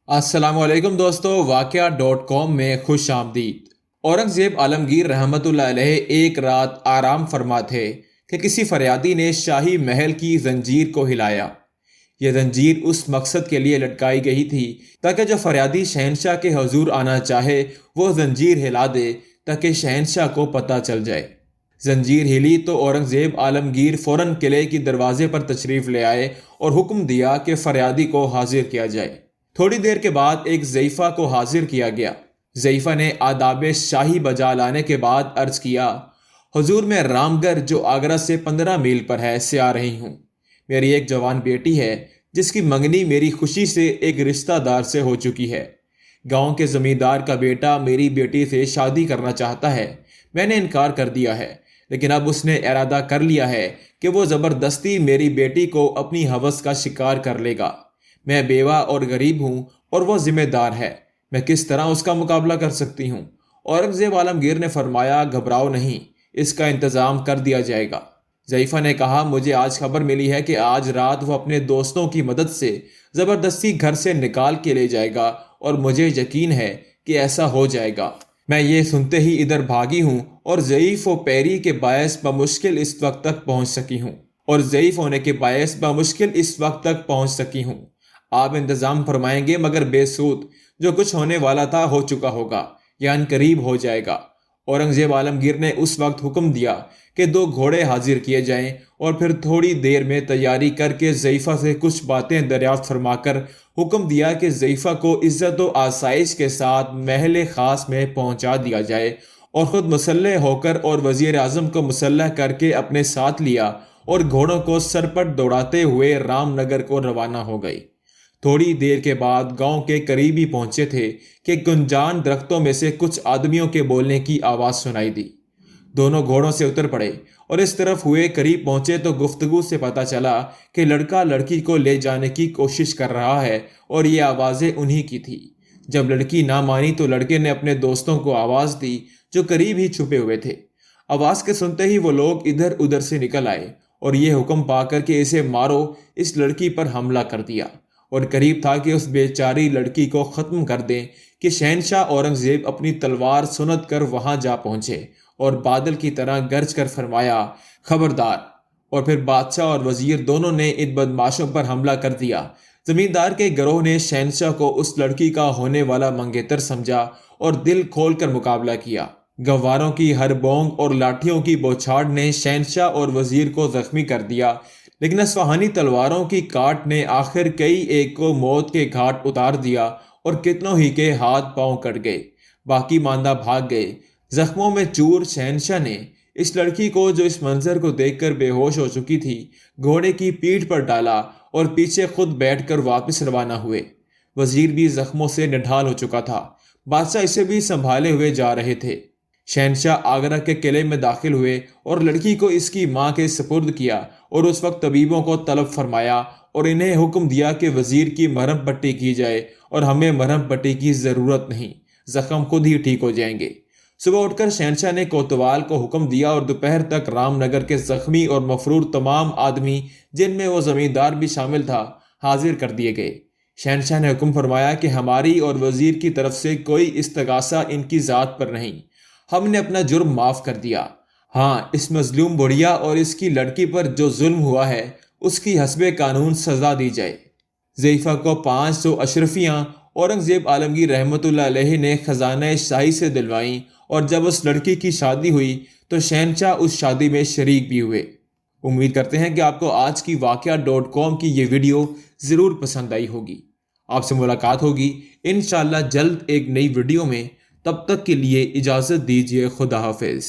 अस्सलाम वालेकुम दोस्तों, वाक़या.com में खुश आमदीद। औरंगज़ेब आलमगीर रहमतुल्लाह अलैह एक रात आराम फरमा थे कि किसी फरियादी ने शाही महल की जंजीर को हिलाया। यह जंजीर उस मकसद के लिए लटकाई गई थी ताकि जो फरियादी शहनशाह के हजूर आना चाहे वो जंजीर हिला दे ताकि शहनशाह को पता चल जाए। जंजीर हिली तो औरंगज़ेब आलमगीर फ़ौरन किले की दरवाजे पर तशरीफ़ ले आए और हुक्म दिया कि फरियादी को हाजिर किया जाए। थोड़ी देर के बाद एक ज़ईफ़ा को हाजिर किया गया। ज़ईफ़ा ने आदाब शाही बजा लाने के बाद अर्ज़ किया, हुजूर मैं रामगढ़ जो आगरा से 15 मील पर है से आ रही हूँ। मेरी एक जवान बेटी है जिसकी मंगनी मेरी खुशी से एक रिश्तेदार से हो चुकी है। गांव के ज़मींदार का बेटा मेरी बेटी से शादी करना चाहता है। मैंने इनकार कर दिया है, लेकिन अब उसने इरादा कर लिया है कि वो ज़बरदस्ती मेरी बेटी को अपनी हवस का शिकार कर लेगा। मैं बेवा और गरीब हूँ और वो जिम्मेदार है। मैं किस तरह उसका मुकाबला कर सकती हूँ? औरंगज़ेब आलमगीर ने फरमाया, घबराओ नहीं, इसका इंतज़ाम कर दिया जाएगा। ज़ईफ़ा ने कहा, मुझे आज खबर मिली है कि आज रात वो अपने दोस्तों की मदद से ज़बरदस्ती घर से निकाल के ले जाएगा और मुझे यकीन है कि ऐसा हो जाएगा। मैं ये सुनते ही इधर भागी हूँ और ज़ईफ़ व पैरी के बायस बमुश्किल इस वक्त तक पहुँच सकी हूँ आप इंतज़ाम फरमाएंगे मगर बेसूद, जो कुछ होने वाला था हो चुका होगा, यान करीब हो जाएगा। औरंगज़ेब आलमगीर ने उस वक्त हुक्म दिया कि 2 घोड़े हाजिर किए जाएं और फिर थोड़ी देर में तैयारी करके ज़ईफ़ा से कुछ बातें दरियाफ्त फरमाकर हुक्म दिया कि ज़ईफ़ा को इज़्ज़त व आसाइश के साथ महल ख़ास में पहुंचा दिया जाए और ख़ुद मुसल्लह होकर और वज़ीर आज़म को मुसल्लह करके अपने साथ लिया और घोड़ों को सरपट दौड़ाते हुए रामनगर को रवाना हो गई। थोड़ी देर के बाद गांव के करीब ही पहुंचे थे कि गुंजान दरख्तों में से कुछ आदमियों के बोलने की आवाज़ सुनाई दी। दोनों घोड़ों से उतर पड़े और इस तरफ हुए करीब पहुंचे तो गुफ्तगू से पता चला कि लड़का लड़की को ले जाने की कोशिश कर रहा है और ये आवाज़ें उन्हीं की थी। जब लड़की ना मानी तो लड़के ने अपने दोस्तों को आवाज़ दी जो करीब ही छुपे हुए थे। आवाज़ के सुनते ही वो लोग इधर उधर से निकल आए और ये हुक्म पाकर कि इसे मारो, इस लड़की पर हमला कर दिया और करीब था कि उस बेचारी लड़की को ख़त्म कर दें कि शहनशाह औरंगज़ेब अपनी तलवार सुनत कर वहां जा पहुंचे और बादल की तरह गरज कर फरमाया, खबरदार। और फिर बादशाह और वज़ीर दोनों ने इन बदमाशों पर हमला कर दिया। ज़मींदार के गिरोह ने शहनशाह को उस लड़की का होने वाला मंगेतर समझा और दिल खोल कर मुकाबला किया। गवारों की हर बोंग और लाठियों की बौछार ने शहनशाह और वज़ीर को ज़ख्मी कर दिया, लेकिन असफहानी तलवारों की काट ने आखिर कई एक को मौत के घाट उतार दिया और कितनों ही के हाथ पांव कट गए। बाकी मांदा भाग गए। जख्मों में चूर शहनशाह ने इस लड़की को, जो इस मंजर को देखकर बेहोश हो चुकी थी, घोड़े की पीठ पर डाला और पीछे खुद बैठकर वापस रवाना हुए। वजीर भी जख्मों से निढाल हो चुका था। बादशाह इसे भी संभाले हुए जा रहे थे। शहनशाह आगरा के किले में दाखिल हुए और लड़की को इसकी मां के सुपुर्द किया और उस वक्त तबीबों को तलब फरमाया और इन्हें हुक्म दिया कि वजीर की मरहम पट्टी की जाए और हमें मरहम पट्टी की ज़रूरत नहीं, ज़ख्म खुद ही ठीक हो जाएंगे। सुबह उठकर शहनशाह ने कोतवाल को हुक्म दिया और दोपहर तक रामनगर के ज़ख्मी और मफरूर तमाम आदमी, जिनमें वो ज़मींदार भी शामिल था, हाजिर कर दिए गए। शहनशाह ने हुक्म फरमाया कि हमारी और वजीर की तरफ से कोई इस्तगासा इनकी ज़ात पर नहीं, हमने अपना जुर्म माफ़ कर दिया। हाँ, इस मजलूम बुढ़िया और इसकी लड़की पर जो जुल्म हुआ है उसकी हस्बे कानून सजा दी जाए। ज़ईफ़ा को 500 अशरफियाँ औरंगज़ेब आलमगीर रहमतुल्लाह अलैह ने खजाना शाही से दिलवाईं और जब उस लड़की की शादी हुई तो शहनशाह उस शादी में शरीक भी हुए। उम्मीद करते हैं कि आपको आज की वाक़या.com की ये वीडियो ज़रूर पसंद आई होगी। आपसे मुलाकात होगी इंशाअल्लाह जल्द एक नई वीडियो में। तब तक के लिए इजाज़त दीजिए। खुदा हाफिज़।